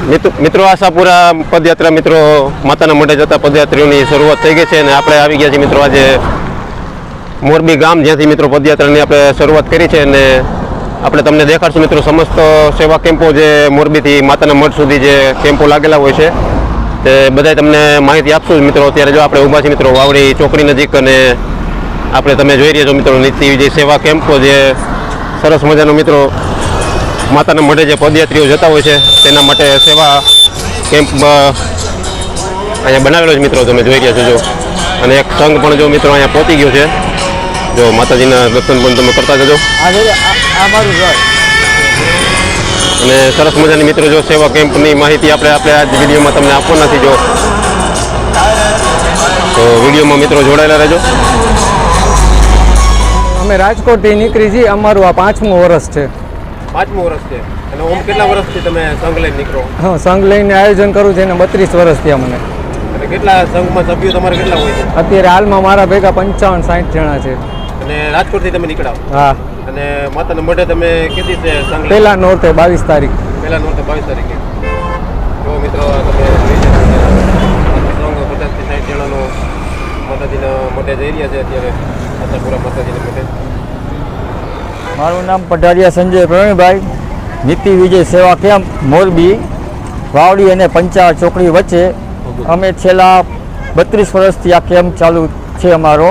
મિત્રો આશાપુરા પદયાત્રા મિત્રો માતાના મઢે જતા પદયાત્રીઓની શરૂઆત થઈ ગઈ છે અને આપણે આવી ગયા છીએ મિત્રો આજે મોરબી ગામ જ્યાંથી મિત્રો પદયાત્રાની આપણે શરૂઆત કરી છે અને આપણે તમને દેખાડશું મિત્રો સમસ્ત સેવા કેમ્પો જે મોરબીથી માતાના મઢ સુધી જે કેમ્પો લાગેલા હોય છે તે બધાય તમને માહિતી આપશું મિત્રો. અત્યારે જો આપણે ઊભા છીએ મિત્રો વાવડી ચોકડી નજીક અને આપણે તમે જોઈ રહ્યા છો મિત્રો નીતિ વિજય સેવા કેમ્પો જે સરસ મજાનો મિત્રો માતાના મઢે જે પદયાત્રીઓ જતા હોય છે તેના માટે સેવા કેમ્પ અહીંયા બનાવેલો છે મિત્રો. તમે જોઈ રહ્યા છો જો અને એક સંઘ પણ જો મિત્રો અહીંયા પહોંચી ગયો છે. જો માતાજીના દર્શન પણ તમે કરતા જજો અને સરસ મજાની મિત્રો જો સેવા કેમ્પની માહિતી આપણે આ વિડીયોમાં તમને આપવાના નથી. જો તો વિડીયોમાં મિત્રો જોડાયેલા રહેજો. અમે રાજકોટથી નીકળી છીએ. અમારું આ 5મું વર્ષ છે. 5મું વર્ષ છે અને ઓમ કેટલા વર્ષથી તમે સંઘ લઈને નીકળો? હા, સંઘ લઈને આયોજન કરું છું અને 32 વર્ષ થયા મને. અને કેટલા સંઘમાં સભ્યો તમારે કેટલા હોય છે? અત્યારે હાલમાં મારા ભેગા 55-60 જણા છે. અને રાજકોટથી તમે નીકળ્યા? હા. અને માતાના મઢે તમે કેટલી છે સંઘ? પહેલા નોરતે 22 તારીખ. પહેલા નોરતે 22 તારીખે. જો મિત્રો તમે સંઘ 50-60 જણાનો માતાજીના મઢે જઈ રહ્યા છે અત્યારે આશાપુરા માતાજીના મઢે. મારું નામ પઢારિયા સંજય પ્રવીણભાઈ. નીતિ વિજય સેવા કેમ્પ મોરબી વાવડી અને પંચાળ ચોકડી વચ્ચે અમે છેલ્લા 32 વર્ષથી આ કેમ્પ ચાલુ છે અમારો.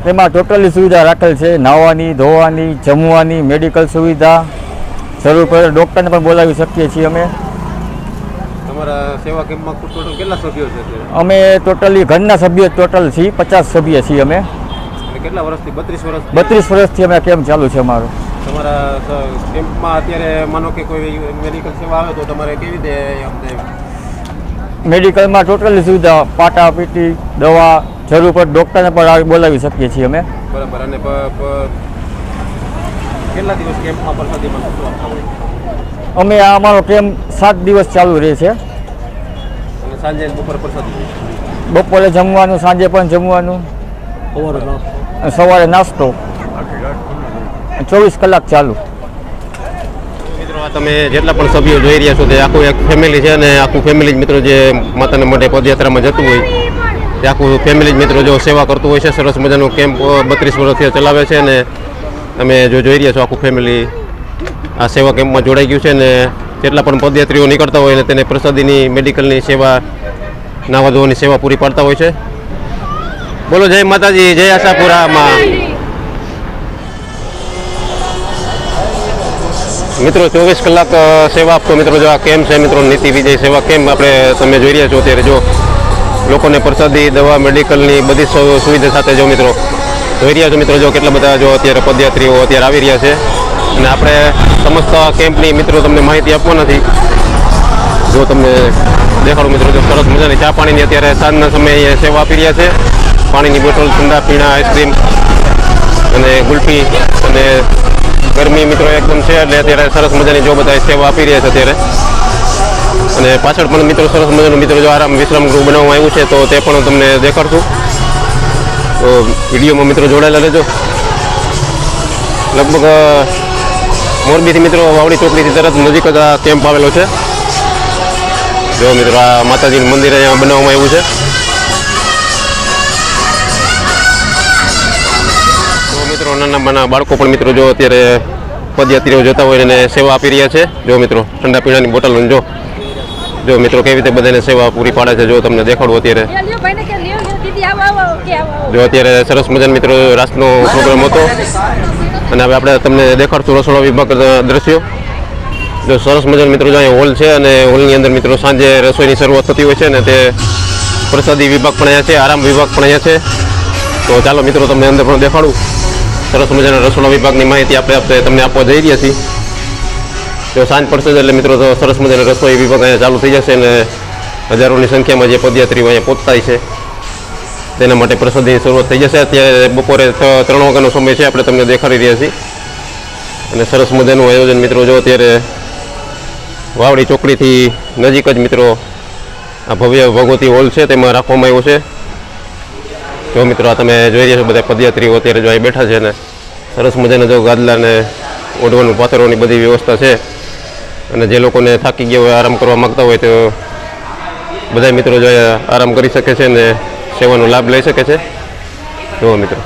તેમાં ટોટલી સુવિધા રાખેલ છે, નાહવાની, ધોવાની, જમવાની, મેડિકલ સુવિધા, જરૂર પડે ડૉક્ટરને પણ બોલાવી શકીએ છીએ અમે. તમારા સેવા કેમ્પમાં ટોટલ કેટલા સભ્યો છે? અમે ટોટલી ઘરના સભ્યો ટોટલ છીએ 50 સભ્ય છીએ અમે. કેટલા વર્ષથી? 32 વર્ષ. 32 વર્ષથી અમે કેમ્પ ચાલુ છે અમારો. તમારા કેમ્પમાં અત્યારે માનો કે કોઈ મેડિકલ સેવા આવે તો તમારે કેવી રીતે? મેડિકલમાં ટોટલી સુવિધા, પાટા પીટી, દવા, જરૂર પર ડૉક્ટરને પણ બોલાવી શકીએ છીએ અમે. બરાબર. અને કેટલા દિવસ કેમ્પમાં પ્રસાદીમાં શું આપતા હોય? અમે આ અમારો કેમ્પ 7 દિવસ ચાલુ રહે છે. અને સાંજે બપોર પ્રસાદી? બપોરે જમવાનું, સાંજે પણ જમવાનું, સવારે નાસ્તો, 24 કલાક ચાલુ. મિત્રો આ તમે જેટલા પણ સભ્યો જોઈ રહ્યા છો તે આખું એક ફેમિલી છે અને આખું ફેમિલી જ મિત્રો જે માતાના મઢે પદયાત્રામાં જતું હોય તે આખું ફેમિલી જ મિત્રો જો સેવા કરતું હોય છે. સરસ મજાનો કેમ્પ 32 વર્ષથી ચલાવે છે અને તમે જો જોઈ રહ્યા છો આખું ફેમિલી આ સેવા કેમ્પમાં જોડાઈ ગયું છે અને જેટલા પણ પદયાત્રીઓ નીકળતા હોય ને તેને પ્રસાદીની, મેડિકલની સેવા, નાવા ધોવાની સેવા પૂરી પાડતા હોય છે. બોલો જય માતાજી, જય આશાપુરામાં. મિત્રો 24 કલાક સેવા આપતો મિત્રો જો આ કેમ્પ છે મિત્રો નીતિ વિજય સેવા કેમ્પ આપણે તમે જોઈ રહ્યા છો અત્યારે. જો લોકોને પ્રસાદી, દવા, મેડિકલની બધી સુવિધા સાથે જો મિત્રો જોઈ રહ્યા છો મિત્રો જો કેટલા બધા જો અત્યારે પદયાત્રીઓ અત્યારે આવી રહ્યા છે અને આપણે સમસ્ત કેમ્પની મિત્રો તમને માહિતી આપવા નથી. જો તમને દેખાડું મિત્રો જો સરસ મજાની ચા પાણીની અત્યારે સાંજના સમયે સેવા આપી રહ્યા છે. પાણીની બોટલ, ઠંડા પીણા, આઈસ્ક્રીમ અને ગુલ્ફી અને ગરમી મિત્રો એકદમ છે એટલે અત્યારે સરસ મજાની જો બધા સેવા આપી રહ્યા છે અત્યારે. અને પાછળ પણ મિત્રો સરસ મજાનું મિત્રો જો આરામ વિશ્રામ ગૃહ બનાવવામાં આવ્યું છે તો તે પણ તમને દેખાડશું. તો વિડીયોમાં મિત્રો જોડાયેલા રહેજો. લગભગ મોરબીથી મિત્રો વાવડી ચોકડીથી તરત નજીક જ આ કેમ્પ આવેલો છે. જો મિત્રો આ માતાજીનું મંદિર અહીંયા બનાવવામાં આવ્યું છે. મિત્રો નાના બાળકો પણ મિત્રો જો અત્યારે પદયાત્રીઓ જતા હોય અને સેવા આપી રહ્યા છે. જો મિત્રો ઠંડા પીણાની બોટલ જો મિત્રો કેવી રીતે બધાને સેવા પૂરી પાડે છે. જો તમને દેખાડું અત્યારે જો અત્યારે સરસ મજાનો મિત્રો રાસનો પ્રોગ્રામ હતો અને હવે આપણે તમને દેખાડશું રસોડા વિભાગ દ્રશ્યો. જો સરસ મજાનો મિત્રો જો અહીંયા હોલ છે અને હોલની અંદર મિત્રો સાંજે રસોઈની શરૂઆત થતી હોય છે અને તે પ્રસાદી વિભાગ પણ અહીંયા છે, આરામ વિભાગ પણ અહીંયા છે. તો ચાલો મિત્રો તમને અંદર પણ દેખાડું. સરસ મજાના રસોડા વિભાગની માહિતી આપણે તમને આપવા જઈ રહ્યા છીએ. જો સાંજ પડશે એટલે મિત્રો તો સરસ મજાનો રસોઈ વિભાગ અહીંયા ચાલુ થઈ જશે અને હજારોની સંખ્યામાં જે પદયાત્રીઓ અહીંયા પહોંચતા છે તેના માટે પ્રસાદીની શરૂઆત થઈ જશે. અત્યારે બપોરે 3 વાગ્યાનો સમય છે આપણે તમને દેખાડી રહ્યા છીએ અને સરસ મજાનું આયોજન મિત્રો જો અત્યારે વાવડી ચોકડીથી નજીક જ મિત્રો આ ભવ્ય ભગવતી હોલ છે તેમાં રાખવામાં આવ્યો છે. જો મિત્રો આ તમે જોઈ રહ્યા છો બધા પદયાત્રીઓ અત્યારે જો અહીં બેઠા છે ને સરસ મજાના જો ગાદલા ને ઓઢવાનું પાથરવાની બધી વ્યવસ્થા છે અને જે લોકોને થાકી ગયા હોય આરામ કરવા માગતા હોય તો બધા મિત્રો જો આરામ કરી શકે છે અને સેવાનો લાભ લઈ શકે છે. જુઓ મિત્રો,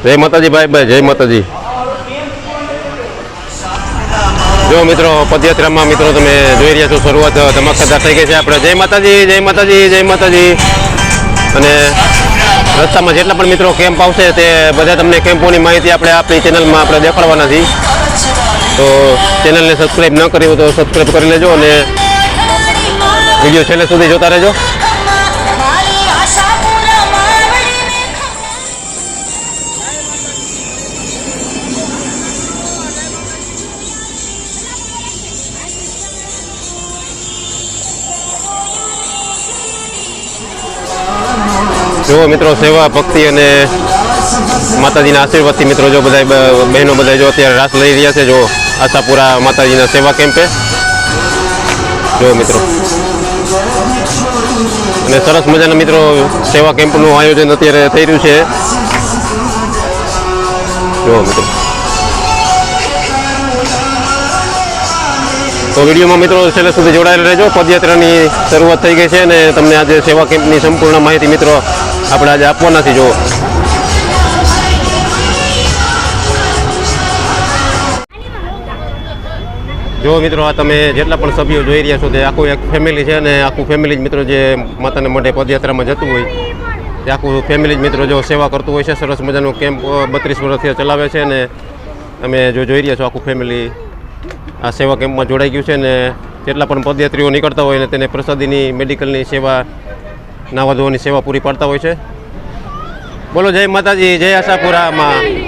જય માતાજી ભાઈ, જય માતાજી. જો મિત્રો પદયાત્રામાં મિત્રો તમે જોઈ રહ્યા છો શરૂઆત ધમાકેદાર થઈ ગઈ છે. આપણે જય માતાજી, જય માતાજી, જય માતાજી. અને રસ્તામાં જેટલા પણ મિત્રો કેમ્પ આવશે તે બધા તમને કેમ્પોની માહિતી આપણે આપણી ચેનલમાં આપણે દેખાડવાના છીએ. તો ચેનલને સબસ્ક્રાઈબ ન કરી હોય તો સબસ્ક્રાઈબ કરી લેજો અને વિડીયો છેલ્લે સુધી જોતા રહેજો. જો મિત્રો સેવા ભક્તિ અને માતાજીના આશીર્વાદથી મિત્રો જો બધા બહેનો બધા જો અત્યારે રાસ લઈ રહ્યા છે. જો આશાપુરા માતાજીના સેવા કેમ્પે જો મિત્રો, અને સરસ મજાના મિત્રો સેવા કેમ્પનું આયોજન અત્યારે થઈ રહ્યું છે. જો મિત્રો, તો વિડીયોમાં મિત્રો છેલ્લે સુધી જોડાયેલા રહેજો. પદયાત્રાની શરૂઆત થઈ ગઈ છે અને તમને આજે સેવા કેમ્પની સંપૂર્ણ માહિતી મિત્રો આપણે આજે આપવાના છે. જો મિત્રો, આ તમે જેટલા પણ સભ્યો જોઈ રહ્યા છો તે આખું એક ફેમિલી છે અને આખું ફેમિલી જ મિત્રો જે માતાને મઢે પદયાત્રામાં જતું હોય તે આખું ફેમિલી જ મિત્રો જો સેવા કરતું હોય છે. સરસ મજાનો કેમ્પ 32 વર્ષથી ચલાવે છે અને તમે જો જોઈ રહ્યા છો આખું ફેમિલી આ સેવા કેમ્પમાં જોડાઈ ગયું છે. અને જેટલા પણ પદયાત્રીઓ નીકળતા હોય ને તેને પ્રસાદીની મેડિકલની સેવા, નાવા ધોવાની સેવા પૂરી પાડતા હોય છે. બોલો જય માતાજી, જય આશાપુરામાં.